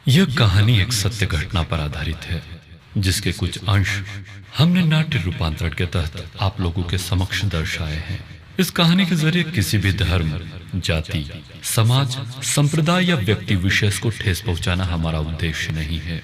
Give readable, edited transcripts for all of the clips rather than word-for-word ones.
यह कहानी एक सत्य घटना पर आधारित है, जिसके कुछ अंश हमने नाट्य रूपांतरण के तहत आप लोगों के समक्ष दर्शाए हैं। इस कहानी के जरिए किसी भी धर्म, जाति, समाज, संप्रदाय या व्यक्ति विशेष को ठेस पहुंचाना हमारा उद्देश्य नहीं है।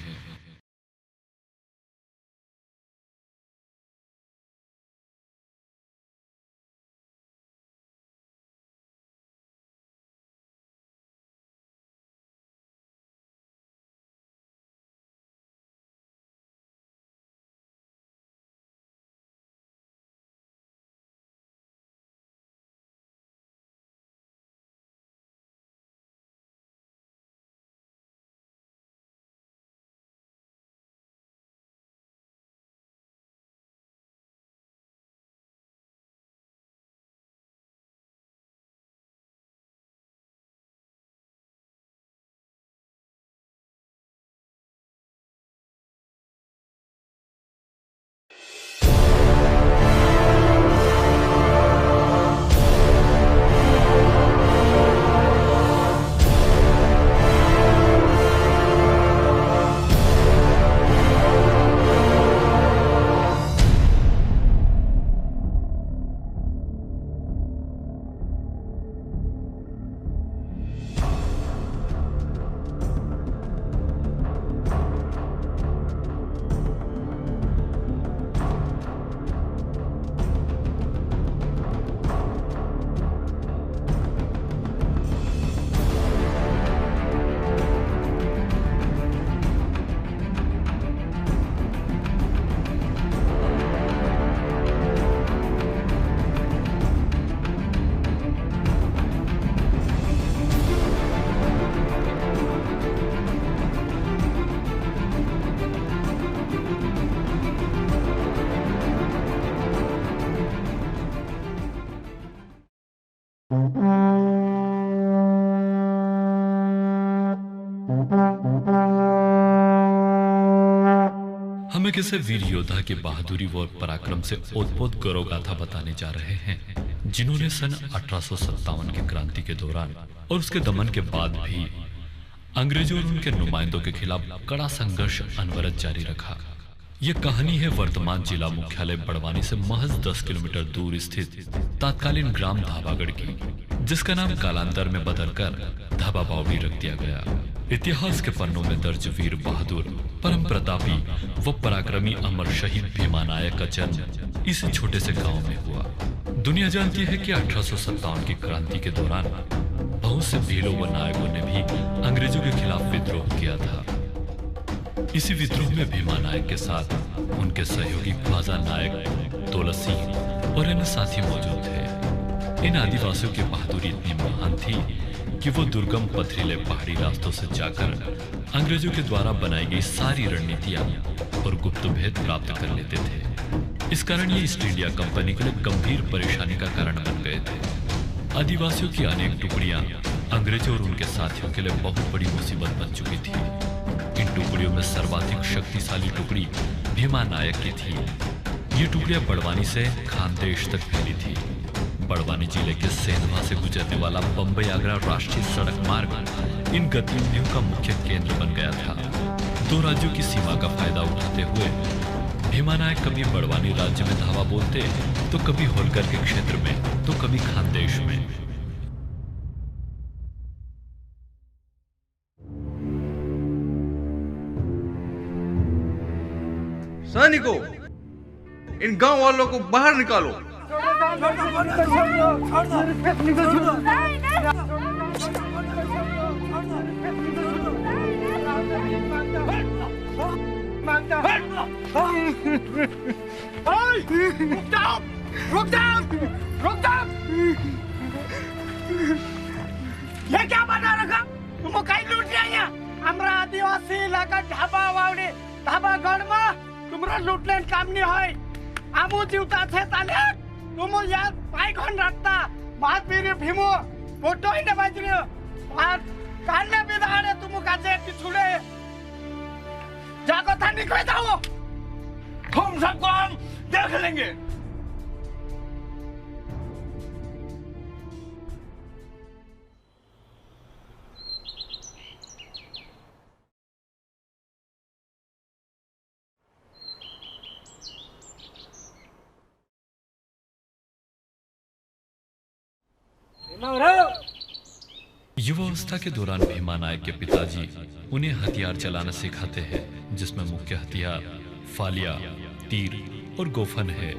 हम किसी वीर योद्धा की बहादुरी व पराक्रम से ओतप्रोत गौरव गाथा बताने जा रहे हैं, जिन्होंने सन 1857 की क्रांति के दौरान और उसके दमन के बाद भी अंग्रेजों और उनके नुमाइंदों के खिलाफ कड़ा संघर्ष अनवरत जारी रखा। यह कहानी है वर्तमान जिला मुख्यालय बड़वानी से महज 10 किलोमीटर दूर स्थित तत्कालीन ग्राम धाबागढ़ की, जिसका नाम कालांतर में बदलकर धाबा बावड़ी रख दिया गया। इतिहास के पन्नों में दर्ज वीर बहादुर, परम प्रतापी व पराक्रमी अमर शहीद भीमा नायक का जन्म इस छोटे से गांव में हुआ। दुनिया जानती है कि 1857 की क्रांति के दौरान बहुत से भीलों व नायकों ने भी अंग्रेजों के खिलाफ विद्रोह किया था। इसी विद्रोह में भीमा नायक के साथ उनके सहयोगी ख्वाजा नायक, दौलत सिंह और अन्य साथी मौजूद थे। इन आदिवासियों की बहादुरी इतनी महान थी कि वो दुर्गम पथरीले पहाड़ी रास्तों से जाकर अंग्रेजों के द्वारा बनाई गई सारी रणनीतियां और गुप्त भेद प्राप्त कर लेते थे। इस कारण ये ईस्ट इंडिया कंपनी के लिए गंभीर परेशानी का कारण बन गए थे। आदिवासियों की अनेक टुकड़ियां अंग्रेजों और उनके साथियों के लिए बहुत बड़ी मुसीबत बन चुकी थी। इन टुकड़ियों में सर्वाधिक शक्तिशाली टुकड़ी भीमा नायक की थी। ये टुकड़ियां बड़वानी से खानदेश तक फैली थी। बड़वानी जिले के सेंधवा से गुजरने वाला बंबई आगरा राष्ट्रीय सड़क मार्ग इन गतिविधियों का मुख्य केंद्र बन गया था। दो राज्यों की सीमा का फायदा उठाते हुए भीमा नायक कभी बड़वानी राज्य में धावा बोलते, तो कभी होलकर के क्षेत्र में, तो कभी खानदेश में। सैनिकों, इन गांव वालों को बाहर निकालो। रुक जाओ! ये क्या बना रखा? तुमको कहीं लूट लिया? हमरा आदिवासी इलाका ढाबा वावड़ी ढाबा गढ़ में तुम्हारा लूटलेन काम नहीं है। आमू जीवता थे ताले तुम याद पाई कौन रखता बात मेरे भीमो फोटो ही न बज रहे हो बात कालने बिदाड़े तुम काजे पिछुड़े जाको था निकले जाओ। तुम सबको हम देख लेंगे। युवावस्था के दौरान भीमा नायक के पिताजी उन्हें हथियार चलाना सिखाते हैं, जिसमें मुख्य हथियार फालिया, तीर और गोफन है।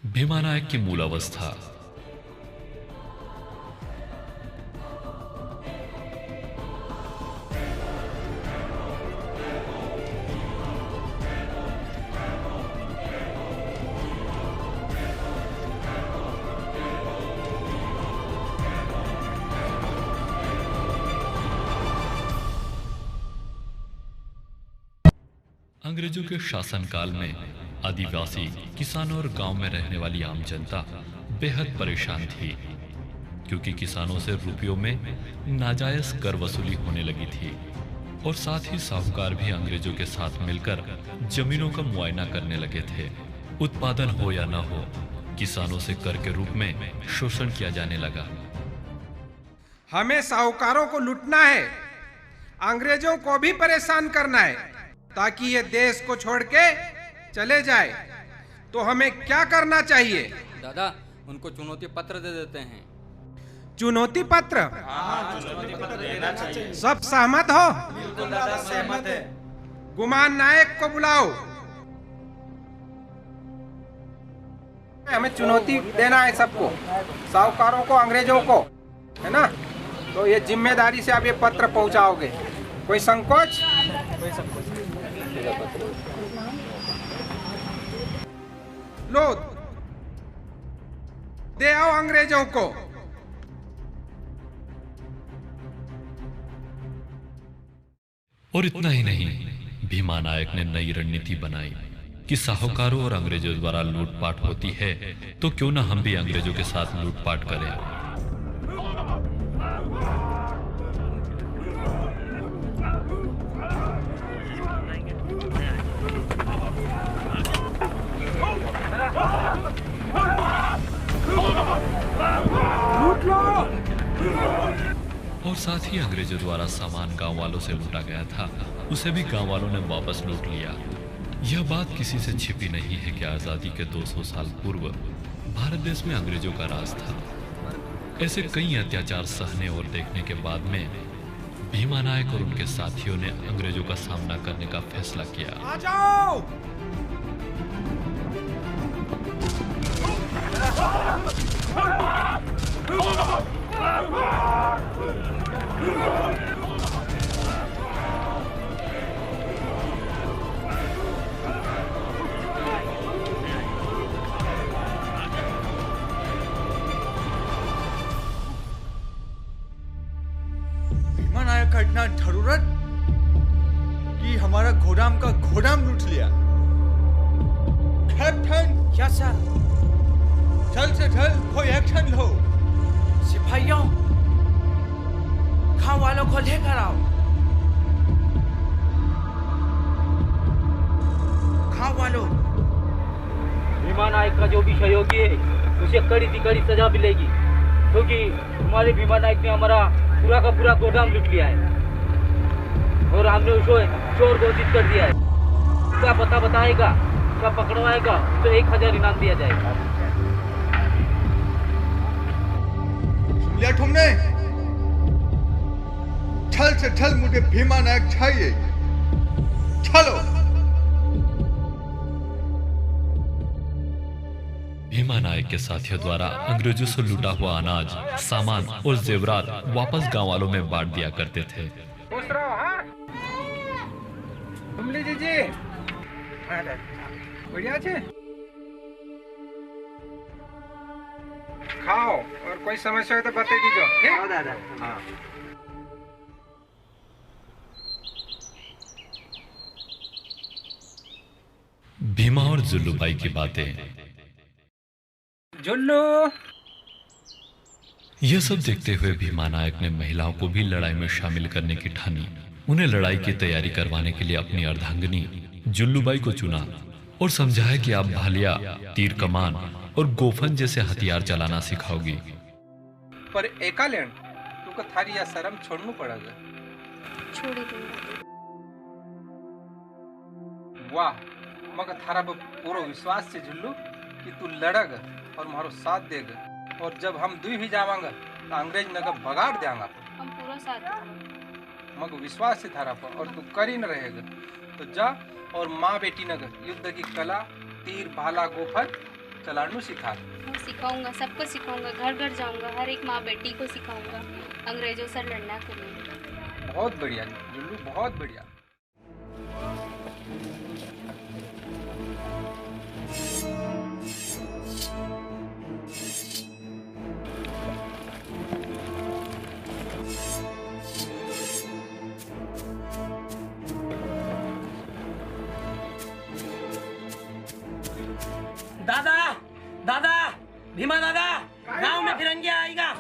भीमा नायक की मूल अवस्था। अंग्रेजों के शासनकाल में आदिवासी किसानों और गांव में रहने वाली आम जनता बेहद परेशान थी, क्योंकि किसानों से रुपयों में नाजायज कर वसूली होने लगी थी और साथ ही साहूकार भी अंग्रेजों के साथ मिलकर जमीनों का मुआयना करने लगे थे। उत्पादन हो या न हो, किसानों से कर के रूप में शोषण किया जाने लगा। हमें साहूकारों को लूटना है, अंग्रेजों को भी परेशान करना है, ताकि ये देश को छोड़ के चले जाए। तो हमें क्या करना चाहिए? दादा, उनको चुनौती पत्र दे देते हैं। चुनौती पत्र? चुनौती पत्र देना चाहिए। सब सहमत हो? बिल्कुल दादा, सहमत है। गुमान नायक को बुलाओ। हमें चुनौती देना है सबको, साहूकारों को, अंग्रेजों को, है ना? तो ये जिम्मेदारी से आप ये पत्र पहुंचाओगे। कोई संकोच? लो, दे आओ अंग्रेजों को। और इतना ही नहीं, भीमा नायक ने नई रणनीति बनाई कि साहूकारों और अंग्रेजों द्वारा लूटपाट होती है, तो क्यों न हम भी अंग्रेजों के साथ लूटपाट करें। और साथ ही अंग्रेजों द्वारा सामान गांव वालों से लूटा गया था, उसे भी गांव वालों ने वापस लूट लिया। यह बात किसी से छिपी नहीं है कि आजादी के 200 साल पूर्व भारत देश में अंग्रेजों का राज था। ऐसे कई अत्याचार सहने और देखने के बाद में भीमा नायक और उनके साथियों ने अंग्रेजों का सामना करने का फैसला किया। आ जाओ! भीमा नायक का इतना जरूरत कि हमारा गोदाम का गोदाम लूट लिया। कैप्टन! क्या सर? जल्द से जल्द कोई एक्शन लो। सिपाहियों, गांव वालों को लेकर आओ। गांव वालों, भीमा नायक का जो भी सहयोगी है उसे कड़ी से कड़ी सजा मिलेगी, क्योंकि हमारे भीमा नायक ने हमारा पूरा का पूरा गोदाम लूट लिया है और हमने उसको चोर घोषित कर दिया है। उसका पता बताएगा, उसका पकड़वाएगा तो 1000 इनाम दिया जाएगा। लिया तुमने? जल्द से जल्द मुझे भीमा नायक चाहिए। चलो। भीमा नायक के साथियों द्वारा अंग्रेजों से लूटा हुआ अनाज, सामान और जेवरात वापस गांव वालों में बांट दिया करते थे। खुश रहो। हाँ, तुम लीजिए। बढ़िया छे। खाओ और कोई समस्या हो तो बता दीजिए, ठीक? दादा। हाँ। भीमा और जुल्लूबाई की बातें। जुल्लू। यह सब देखते हुए भीमा नायक ने महिलाओं को भी लड़ाई में शामिल करने की ठानी। उन्हें लड़ाई की तैयारी करवाने के लिए अपनी अर्धांगिनी जुल्लूबाई को चुना और समझाया कि आप भालिया, तीर कमान और गोफन जैसे हथियार चलाना सिखाओगी। पर एकालैंड तुमको थारी या शर्म छोड़ना पड़ेगा। छोड़ दूंगा। वाह, मगर थारा पर पूरा विश्वास से जुल्लू कि तू लड़ग और मारो साथ देगा, और जब हम दुई भी जावांगा तो अंग्रेज नगर भगाड़ देंगा। हम पूरा साथ देंगे। मगर विश्वास से थारा पर, और तू कर ही न रहेगा तो जा और माँ बेटी नगर युद्ध की कला, तीर भाला गोफन चलाना सिखा। मैं सिखाऊंगा, सबको सिखाऊंगा, घर घर जाऊंगा, हर एक माँ बेटी को सिखाऊंगा अंग्रेजों से लड़ना के लिए। बहुत बढ़िया जुल्लू, बहुत बढ़िया। दादा, दादा, भीमा दादा, गांव में तिरंगे आएगा।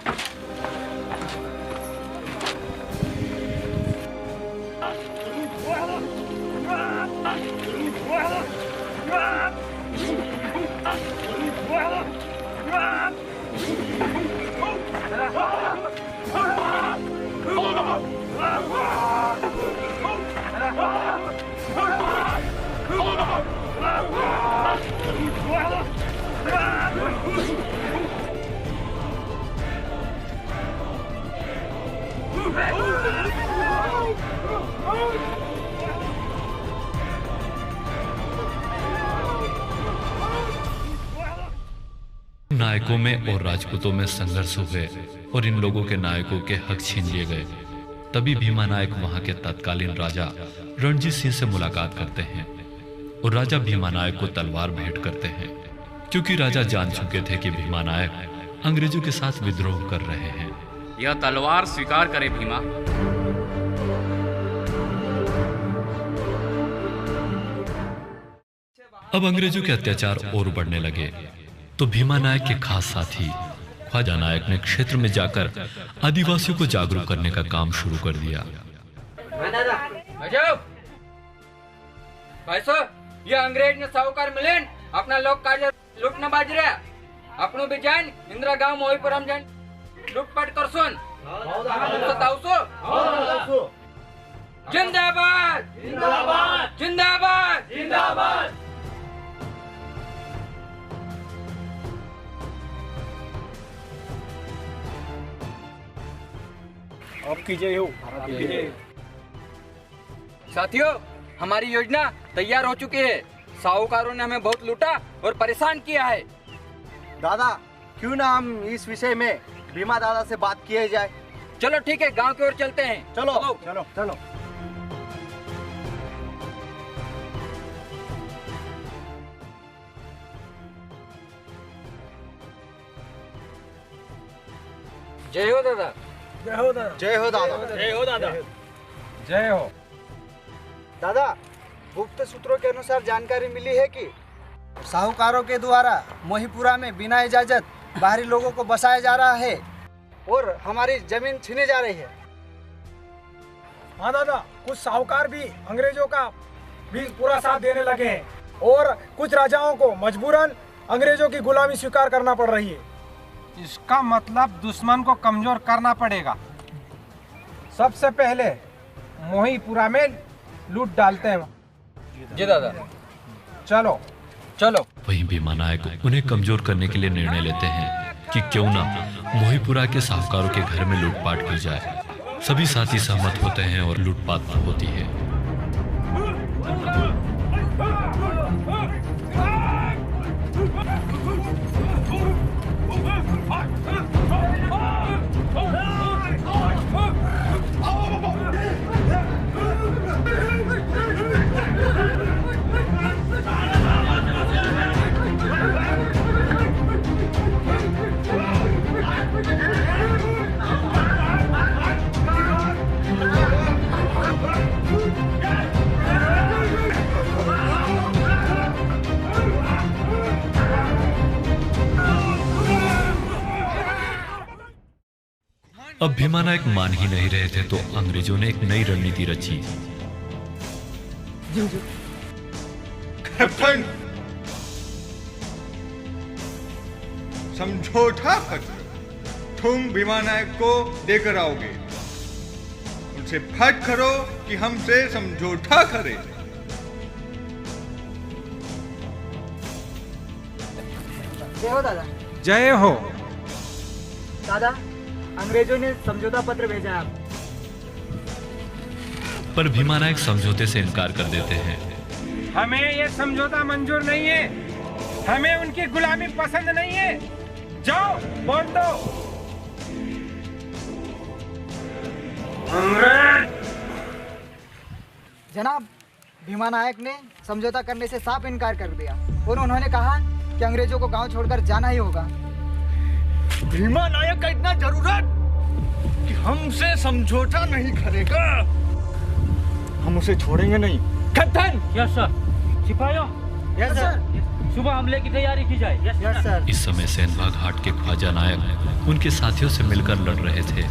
नायकों में और राजपूतों में संघर्ष हुए और इन लोगों के नायकों के हक छीन लिए गए। तभी भीमा नायक वहां के तत्कालीन राजा रणजीत सिंह से मुलाकात करते हैं और राजा भीमा नायक को तलवार भेंट करते हैं, क्योंकि राजा जान चुके थे कि भीमा नायक अंग्रेजों के साथ विद्रोह कर रहे हैं। यह तलवार स्वीकार करे भीमा। अब अंग्रेजों के अत्याचार और बढ़ने लगे तो भीमा नायक के खास साथी ख्वाजा नायक ने क्षेत्र में जाकर आदिवासियों को जागरूक करने का काम शुरू कर दिया। भाई साहब, ये अंग्रेज ने साहूकार मिलेन अपना लोग कार्य लूटना बाज रहे। अपनों भी जान इंदिरा गांव मोही पर हम जान लूटपाट कर सुन जिंदाबाद जिंदाबाद जिंदाबाद जिंदाबाद। आपकी जय हो। साथियों, हमारी योजना तैयार हो चुकी है। साहूकारों ने हमें बहुत लूटा और परेशान किया है। दादा, क्यों ना हम इस विषय में भीमा दादा से बात किए जाए। चलो ठीक है, गांव की ओर चलते हैं। चलो चलो चलो। जय हो दादा। जय हो दादा। जय हो दादा। जय हो दादा। जय हो दादा, गुप्त सूत्रों के अनुसार जानकारी मिली है कि साहूकारों के द्वारा मोहीपुरा में बिना इजाजत बाहरी लोगों को बसाया जा रहा है और हमारी जमीन छीनी जा रही है। हाँ दादा, कुछ साहूकार भी अंग्रेजों का भी पूरा साथ देने लगे हैं और कुछ राजाओं को मजबूरन अंग्रेजों की गुलामी स्वीकार करना पड़ रही है। इसका मतलब दुश्मन को कमजोर करना पड़ेगा। सबसे पहले मोहीपुरा में लूट डालते हैं। जी दादा। चलो चलो। वहीं भीमा नायक उन्हें कमजोर करने के लिए निर्णय लेते हैं कि क्यों ना मोहीपुरा के साहूकारों के घर में लूटपाट की जाए। सभी साथी सहमत होते हैं और लूटपाट होती है। अब भीमा नायक मान ही नहीं रहे थे तो अंग्रेजों ने एक नई रणनीति रची। कैप्टन, समझौता पत्र तुम भीमा नायक को देकर आओगे। उनसे बात करो कि हमसे समझौता करे। जय हो दादा। जय हो। दादा, अंग्रेजों ने समझौता पत्र भेजा है आपको। पर भीमा नायक समझौते से इनकार कर देते हैं। हमें ये समझौता मंजूर नहीं है, हमें उनकी गुलामी पसंद नहीं है। जाओ बोल दो। जनाब, भीमा नायक ने समझौता करने से साफ इनकार कर दिया और उन्होंने कहा कि अंग्रेजों को गांव छोड़कर जाना ही होगा। भीमा नायक का इतना जरूरत कि हमसे समझौता नहीं करेगा, हम उसे छोड़ेंगे नहीं। कैप्टन। Yes sir. सिपाहियों, यस सर। सुबह हमले की तैयारी की जाए। Yes sir. इस समय सेनभा घाट के ख्वाजा नायक उनके साथियों से मिलकर लड़ रहे थे।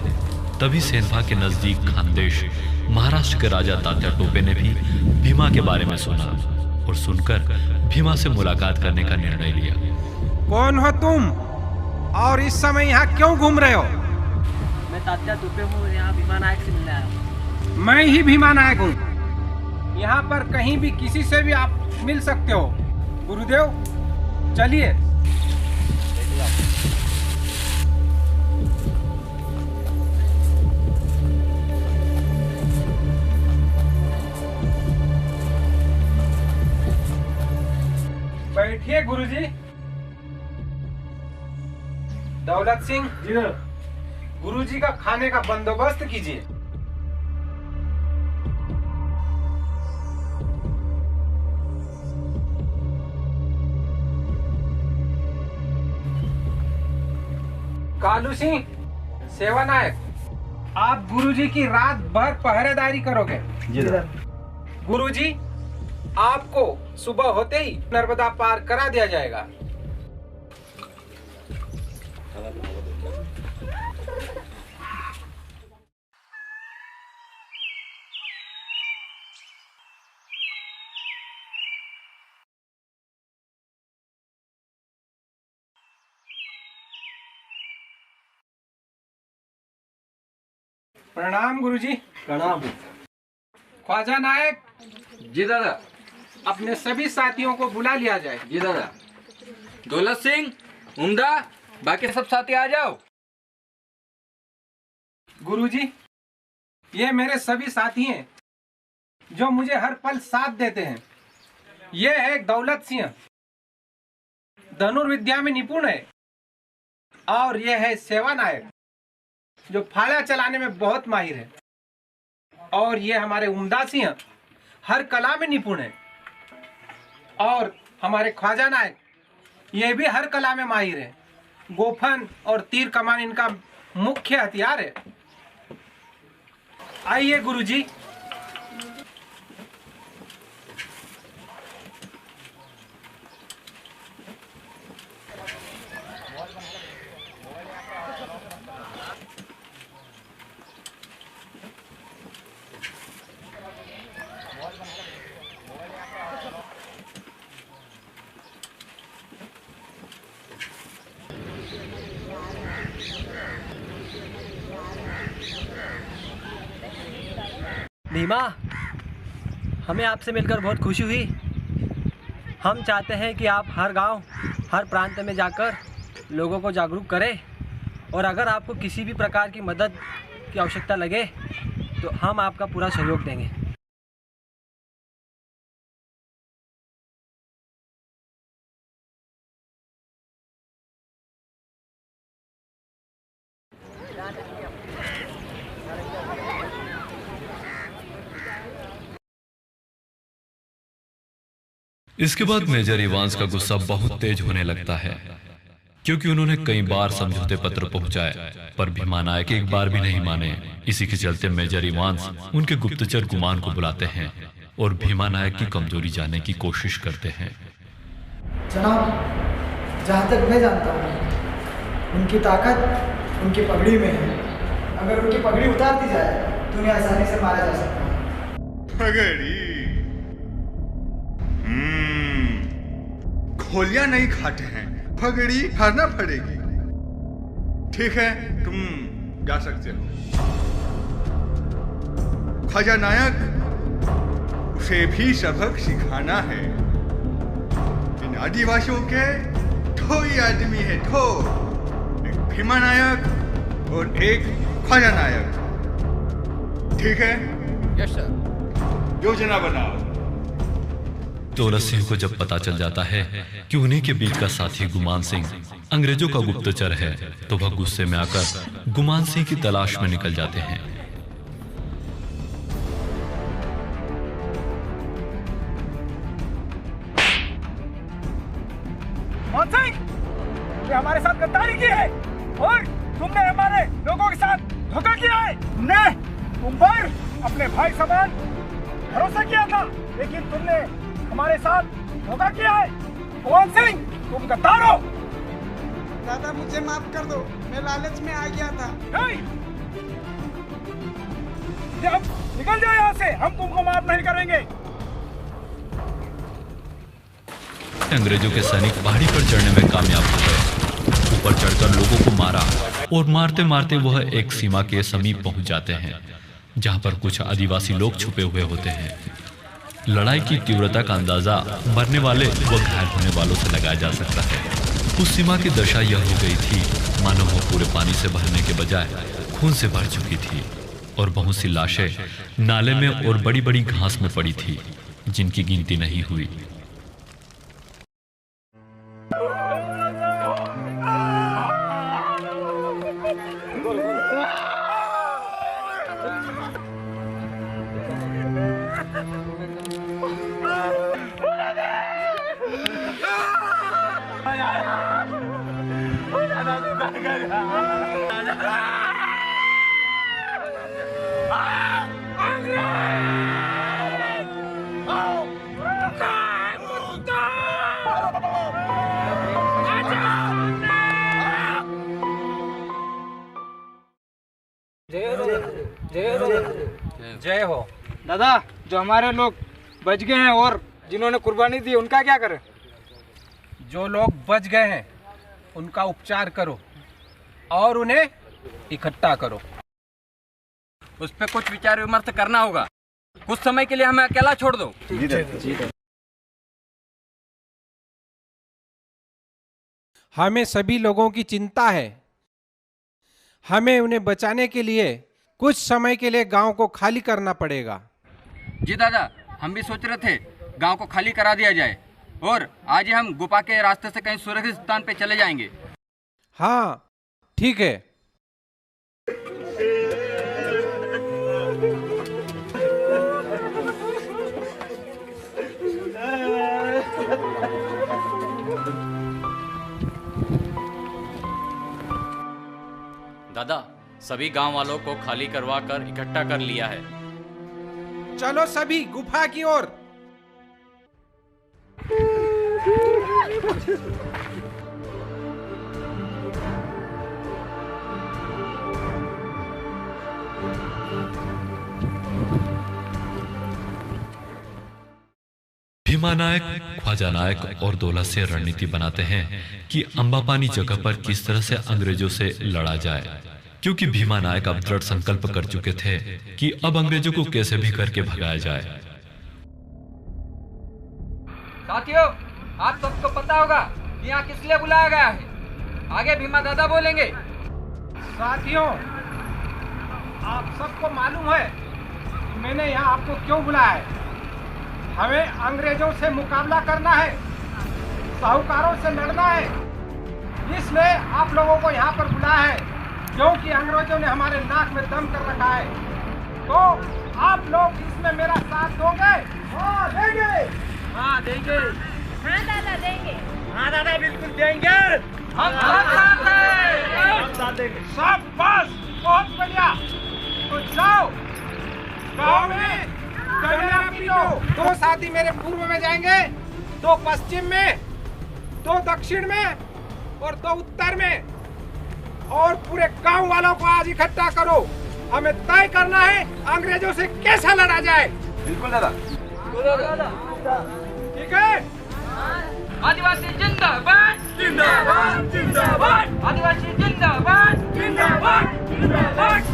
तभी सेनभा के नजदीक खानदेश महाराष्ट्र के राजा तात्या टोपे ने भी भीमा के बारे में सुना और सुनकर भीमा से मुलाकात करने का निर्णय लिया। कौन हो तुम और इस समय यहाँ क्यों घूम रहे हो? मैं तात्या टोपे हूँ, यहाँ भीमा नायक से मिलने आया हूँ। मैं ही भीमा नायक हूँ। यहाँ पर कहीं भी किसी से भी आप मिल सकते हो। गुरुदेव, चलिए। बैठिए गुरुजी। दौलत सिंह जी, गुरुजी का खाने का बंदोबस्त कीजिए। कालू सिंह, सेवा नायक, आप गुरुजी की रात भर पहरेदारी करोगे। गुरुजी, आपको सुबह होते ही नर्मदा पार करा दिया जाएगा। प्रणाम गुरुजी। प्रणाम। ख्वाजा नायक, जी दादा। अपने सभी साथियों को बुला लिया जाए। जी दादा। दौलत सिंह, उम्दा, बाकी सब साथी आ जाओ। गुरुजी, ये मेरे सभी साथी हैं जो मुझे हर पल साथ देते हैं। ये है दौलत सिंह, धनुर्विद्या में निपुण है, और ये है सेवा नायक जो फाड़ा चलाने में बहुत माहिर है, और ये हमारे उम्दा सिंह हर कला में निपुण है, और हमारे ख्वाजा नायक ये भी हर कला में माहिर है। गोफन और तीर कमान इनका मुख्य हथियार है। आइए गुरुजी। भीमा, हमें आपसे मिलकर बहुत खुशी हुई। हम चाहते हैं कि आप हर गांव, हर प्रांत में जाकर लोगों को जागरूक करें, और अगर आपको किसी भी प्रकार की मदद की आवश्यकता लगे तो हम आपका पूरा सहयोग देंगे। इसके बाद मेजर इवांस का गुस्सा बहुत तेज होने लगता है, क्योंकि उन्होंने कई बार समझौते पत्र पहुंचाए पर भीमा नायक एक बार भी नहीं माने। इसी के चलते मेजर इवांस उनके गुप्तचर गुमान को बुलाते हैं और भीमा नायक की कमजोरी जानने की कोशिश करते हैं। जनाब, जहाँ तक मैं जानता हूँ उनकी ताकत उनकी पगड़ी में है। अगर उनकी पगड़ी उतार दी जाए तो उन्हें आसानी से मारा जा सकता है। पगड़ी खोलियां नहीं खाते हैं, पगड़ी खाना पड़ेगी। ठीक है, तुम जा सकते हो। ख्वाजा नायक, उसे भी सबक सिखाना है। इन आदिवासियों के दो ही आदमी है, दो, एक भीमा नायक और एक ख्वाजा नायक। ठीक है? Yes sir. योजना बनाओ। दौलत सिंह को जब पता चल जाता है कि उन्हीं के बीच का साथी गुमान सिंह अंग्रेजों का गुप्तचर है, तो वह गुस्से में आकर गुमान सिंह की तलाश में निकल जाते हैं। गुमान सिंह, तुमने हमारे साथ गद्दारी की है और तुमने हमारे लोगों के साथ धोखा किया है। तुमने तुम पर अपने भाई समान भरोसा किया था, लेकिन तुमने हमारे साथ धोखा किया है। गुमान सिंह, तुम गद्दार हो। दादा मुझे माफ कर दो, मैं लालच में आ गया था। नहीं, अब निकल जाओ यहाँ से, हम तुमको माफ नहीं करेंगे। अंग्रेजों के सैनिक पहाड़ी पर चढ़ने में कामयाब हो गए। ऊपर चढ़कर लोगों को मारा और मारते मारते वह एक सीमा के समीप पहुंच जाते हैं, जहां पर कुछ आदिवासी लोग छुपे हुए होते हैं। लड़ाई की तीव्रता का अंदाजा मरने वाले व घायल होने वालों से लगाया जा सकता है। उस सीमा की दशा यह हो गई थी मानो वो पूरे पानी से भरने के बजाय खून से भर चुकी थी, और बहुत सी लाशें नाले में और बड़ी बड़ी घास में पड़ी थी, जिनकी गिनती नहीं हुई। जय हो। दादा, जो हमारे लोग बच गए हैं और जिन्होंने कुर्बानी दी उनका क्या करें? जो लोग बच गए हैं उनका उपचार करो और उन्हें इकट्ठा करो। उस पर कुछ विचार विमर्श करना होगा। कुछ समय के लिए हमें अकेला छोड़ दो। हमें सभी लोगों की चिंता है। हमें उन्हें बचाने के लिए कुछ समय के लिए गांव को खाली करना पड़ेगा। जी दादा, हम भी सोच रहे थे गांव को खाली करा दिया जाए और आज ही हम गुफा के रास्ते से कहीं सुरक्षित स्थान पे चले जाएंगे। हाँ, ठीक है। दादा, सभी गांव वालों को खाली करवा कर इकट्ठा कर लिया है। चलो सभी गुफा की ओर। भीमा नायक, ख्वाजा नायक और दौलत से रणनीति बनाते हैं कि अंबापानी जगह पर किस तरह से अंग्रेजों से लड़ा जाए, क्योंकि भीमा नायक अब दृढ़ संकल्प कर चुके थे कि अब अंग्रेजों को कैसे भी करके भगाया जाए। साथियों, आप सबको पता होगा कि यहाँ किस लिए बुलाया गया है। आगे भीमा दादा बोलेंगे। साथियों, आप सबको मालूम है कि मैंने यहाँ आपको क्यों बुलाया है। हमें अंग्रेजों से मुकाबला करना है, साहूकारों से लड़ना है, इसलिए आप लोगों को यहाँ पर बुलाया है, क्योंकि अंग्रेजों ने हमारे नाक में दम कर रखा है। तो आप लोग इसमें मेरा साथ दोगे? हाँ देंगे। हाँ देंगे। हाँ दादा देंगे। हाँ दादा बिल्कुल देंगे। हम साथ देंगे। शाबाश, बहुत बढ़िया। तो जाओ गाँव में गन्ना पीटो। दो साथी मेरे पूर्व में जाएंगे, दो पश्चिम में, दो दक्षिण में और दो उत्तर में। और पूरे गांव वालों को आज इकट्ठा करो। हमें तय करना है अंग्रेजों से कैसा लड़ा जाए। बिल्कुल दादा। ठीक है। आदिवासी जिंदाबाद जिंदाबाद जिंदाबाद, आदिवासी जिंदाबाद जिंदाबाद जिंदाबाद।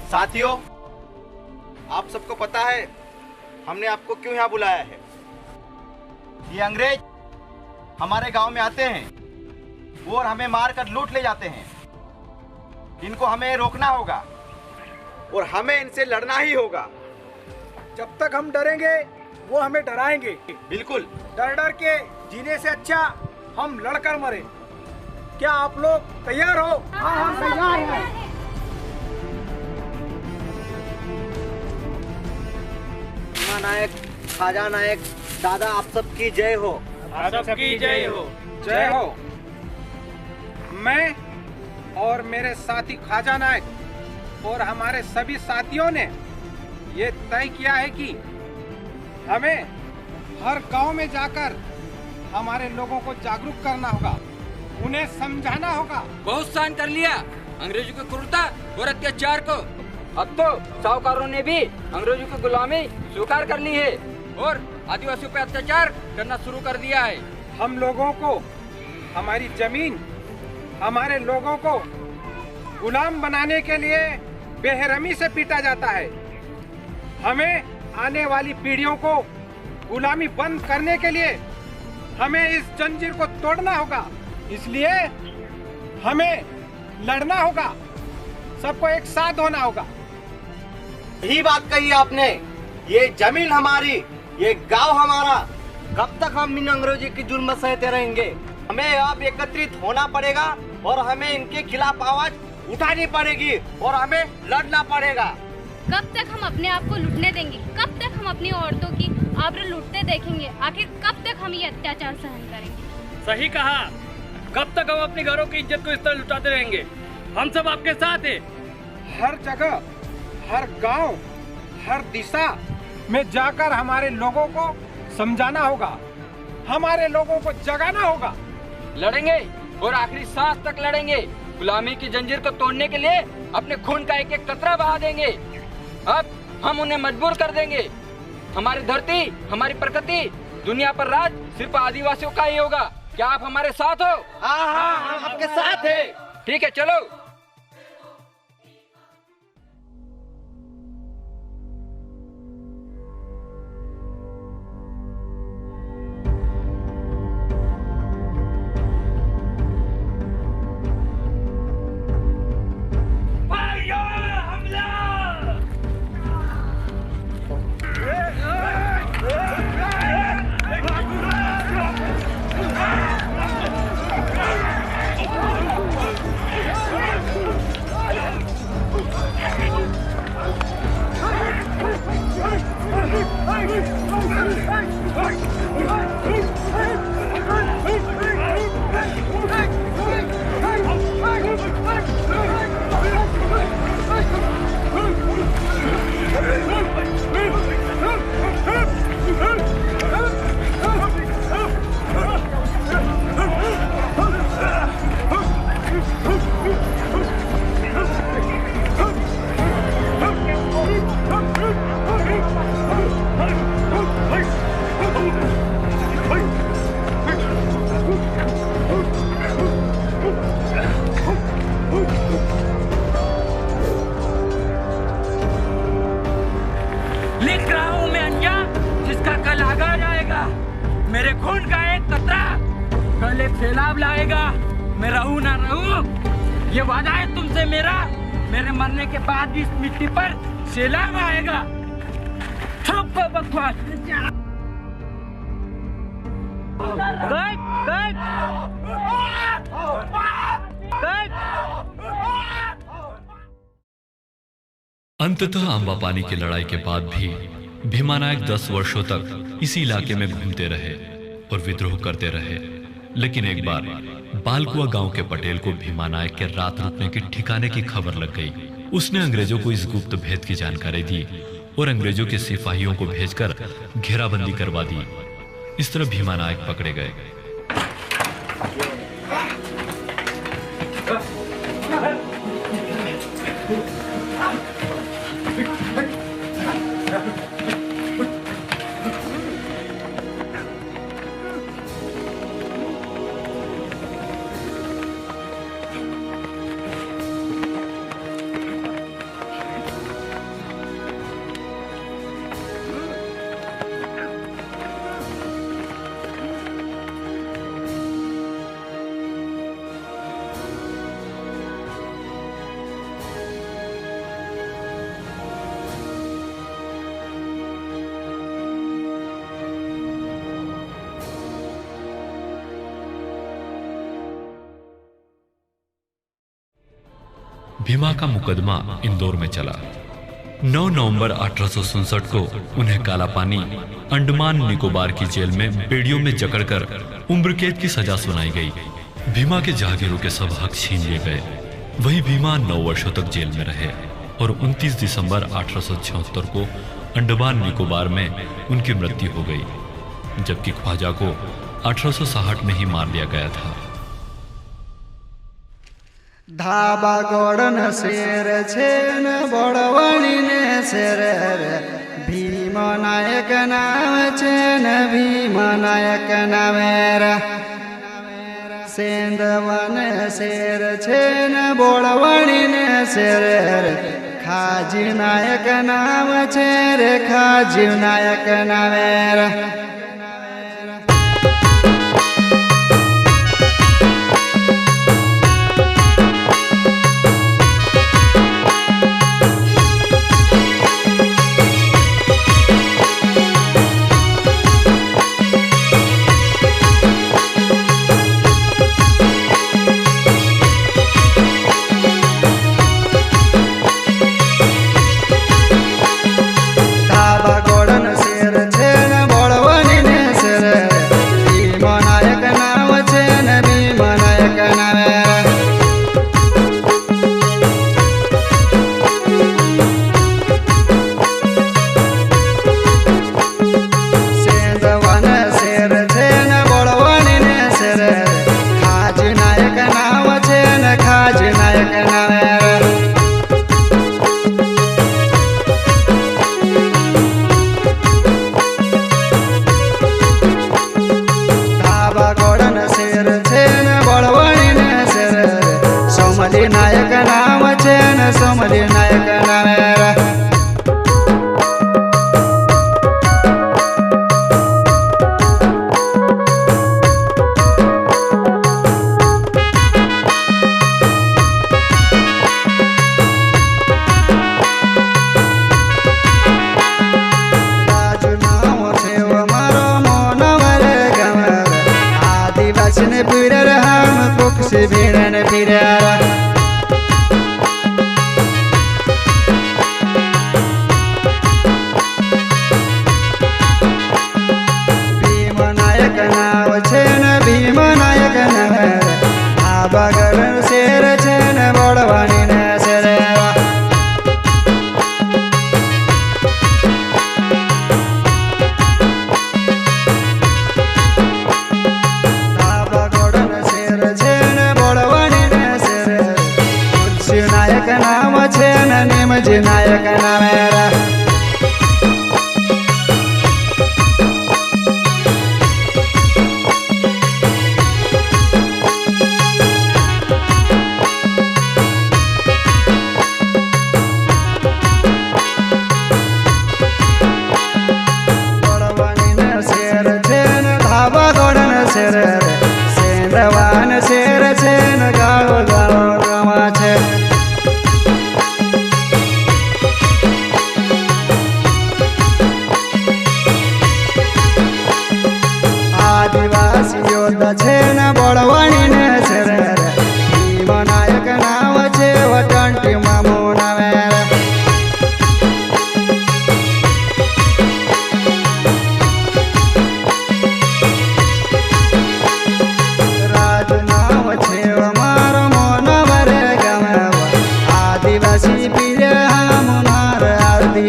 साथियों, आप सबको पता है हमने आपको क्यों यहाँ बुलाया है। ये अंग्रेज हमारे गांव में आते हैं और हमें मारकर लूट ले जाते हैं। इनको हमें रोकना होगा और हमें इनसे लड़ना ही होगा। जब तक हम डरेंगे वो हमें डराएंगे। बिल्कुल। डर डर के जीने से अच्छा हम लड़कर मरे। क्या आप लोग तैयार हो? हाँ, हम तैयार हैं। नायक, खाजा नायक, दादा आप सबकी जय हो। आप सबकी जय हो। जय हो। मैं और मेरे साथी खाजा नायक और हमारे सभी साथियों ने ये तय किया है कि हमें हर गांव में जाकर हमारे लोगों को जागरूक करना होगा, उन्हें समझाना होगा। बहुत सहन कर लिया अंग्रेजों की क्रूरता और अत्याचार को। अब तो साहूकारों ने भी अंग्रेजों की गुलामी स्वीकार कर ली है और आदिवासियों पर अत्याचार करना शुरू कर दिया है। हम लोगों को हमारी जमीन, हमारे लोगों को गुलाम बनाने के लिए बेरहमी से पीटा जाता है। हमें आने वाली पीढ़ियों को गुलामी बंद करने के लिए हमें इस जंजीर को तोड़ना होगा। इसलिए हमें लड़ना होगा, सबको एक साथ होना होगा। यही बात कही आपने। ये जमीन हमारी, ये गांव हमारा। कब तक हम इन अंग्रेजों की जुल्म सहते रहेंगे? हमें अब एकत्रित होना पड़ेगा और हमें इनके खिलाफ आवाज उठानी पड़ेगी और हमें लड़ना पड़ेगा। कब तक हम अपने आप को लूटने देंगे? कब तक हम अपनी औरतों की आबरू लूटते देखेंगे? आखिर कब तक हम ये अत्याचार सहन करेंगे? सही कहा। कब तक हम अपने घरों की इज्जत को इस तरह लुटाते रहेंगे? हम सब आपके साथ हैं। हर जगह, हर गांव, हर दिशा में जाकर हमारे लोगों को समझाना होगा, हमारे लोगों को जगाना होगा। लड़ेंगे और आखिरी सांस तक लड़ेंगे। गुलामी की जंजीर को तोड़ने के लिए अपने खून का एक एक कतरा बहा देंगे। अब हम उन्हें मजबूर कर देंगे। हमारी धरती, हमारी प्रकृति, दुनिया पर राज सिर्फ आदिवासियों का ही होगा। क्या आप हमारे साथ हो? हाँ, हम आपके साथ हैं। ठीक है, चलो। लिख रहा हूँ मैं अंजाम जिसका कल आगा जाएगा। मेरे खून का एक कतरा कल एक सैलाब लाएगा। मैं रहूँ ना रहूँ, ये वादा है तुमसे मेरा। मेरे मरने के बाद भी इस मिट्टी पर सैलाब आएगा। चुप बकवास। अंततः अम्बापानी की लड़ाई के बाद भी भीमा नायक 10 वर्षों तक इसी इलाके में घूमते रहे और विद्रोह करते रहे। लेकिन एक बार बालकुआ गांव के पटेल को भीमा नायक के रात रुकने के ठिकाने की खबर लग गई। उसने अंग्रेजों को इस गुप्त भेद की जानकारी दी और अंग्रेजों के सिपाहियों को भेजकर घेराबंदी करवा दी। इस तरह भीमा नायक पकड़े गए। भीमा का मुकदमा इंदौर में चला। 9 नवंबर 1867 को उन्हें काला पानी अंडमान निकोबार की जेल में बेड़ियों में जकड़कर उम्र कैद की सजा सुनाई गई। भीमा के जागीरों के सब हक छीन लिए गए। वही भीमा 9 वर्षों तक जेल में रहे और 29 दिसंबर 1876 को अंडमान निकोबार में उनकी मृत्यु हो गई, जबकि ख्वाजा को 1860 में ही मार दिया गया था। धाबा गोड़न शेर छेन बड़वाणी ने शेर भीम नायक नाम छेन भीम नायक नामेरा सेंधवन शेर छेन बड़वाणी ने शेर खाजी नायक नाम छेर खाजी नायक नामेरा नायक नाम छेन सोमली नायक नामेरा राजू नाम छेव मारो मोन मरे गमर आदिवासी ने पीरर हम पुक्ष भीड़न पीरारा भीम नायक बगल शेर छेन बड़वानी ने शेरेवा बगल शेर छेन बड़वानी ने शेर तुलसी नायक नाम छेन निमजी नायक नामेरा सेंधवान शेर छेन गाँव गाँव रमा छे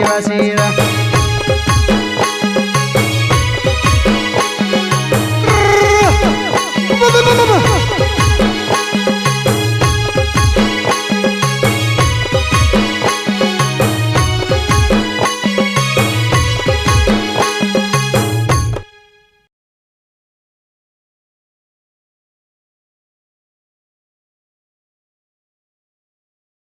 आदिवासी